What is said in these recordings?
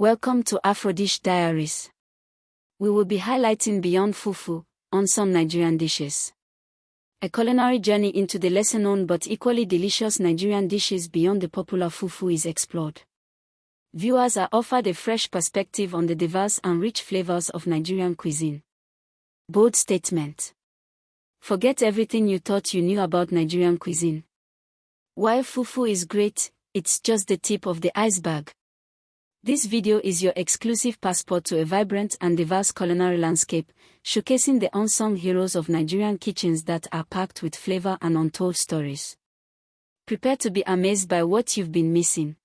Welcome to AfroDish Diaries. We will be highlighting beyond fufu on some Nigerian dishes. A culinary journey into the lesser-known but equally delicious Nigerian dishes beyond the popular fufu is explored. Viewers are offered a fresh perspective on the diverse and rich flavors of Nigerian cuisine. Bold statement. Forget everything you thought you knew about Nigerian cuisine. While fufu is great, it's just the tip of the iceberg. This video is your exclusive passport to a vibrant and diverse culinary landscape, showcasing the unsung heroes of Nigerian kitchens that are packed with flavor and untold stories. Prepare to be amazed by what you've been missing.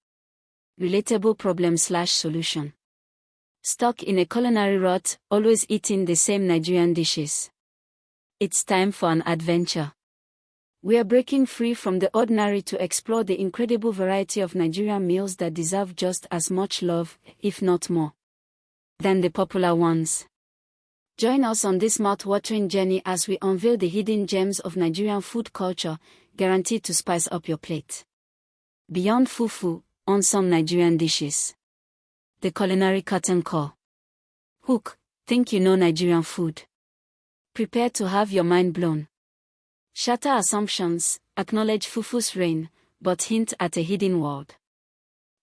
Relatable problem/solution. Stuck in a culinary rut, always eating the same Nigerian dishes? It's time for an adventure. We are breaking free from the ordinary to explore the incredible variety of Nigerian meals that deserve just as much love, if not more, than the popular ones. Join us on this mouth-watering journey as we unveil the hidden gems of Nigerian food culture, guaranteed to spice up your plate. Beyond fufu, on some Nigerian dishes. The culinary curtain call. Hook, think you know Nigerian food? Prepare to have your mind blown. Shatter assumptions, acknowledge fufu's reign, but hint at a hidden world.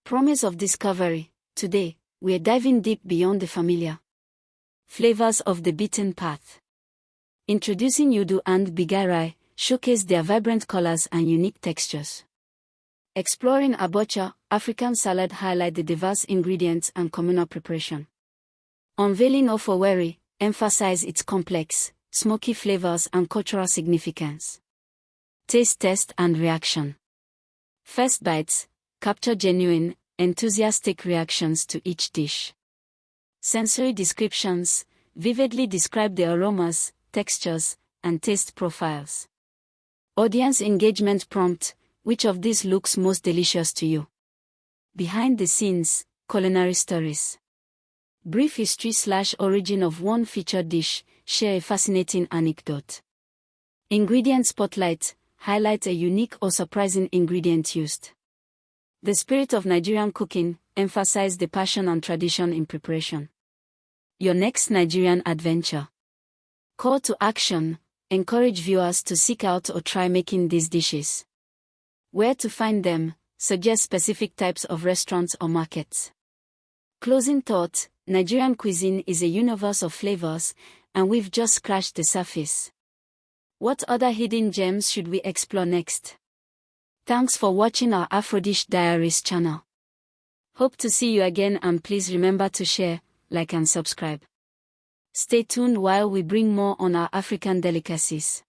Promise of discovery. Today, we're diving deep beyond the familiar flavors of the beaten path. Introducing Yudu and Bigarai, showcase their vibrant colors and unique textures. Exploring Abuja, African salad, highlight the diverse ingredients and communal preparation. Unveiling Ofoweri, emphasize its complex, smoky flavors and cultural significance. Taste test and reaction. First bites, capture genuine, enthusiastic reactions to each dish. Sensory descriptions, vividly describe the aromas, textures, and taste profiles. Audience engagement prompt, which of these looks most delicious to you? Behind the scenes, culinary stories. Brief history/origin of one featured dish, share a fascinating anecdote. Ingredient spotlight, highlight a unique or surprising ingredient used. The spirit of Nigerian cooking, emphasize the passion and tradition in preparation. Your next Nigerian adventure. Call to action, encourage viewers to seek out or try making these dishes. Where to find them, suggest specific types of restaurants or markets. Closing thought, Nigerian cuisine is a universe of flavors, and we've just scratched the surface. What other hidden gems should we explore next? Thanks for watching our AfroDish Diaries channel. Hope to see you again, and please remember to share, like and subscribe. Stay tuned while we bring more on our African delicacies.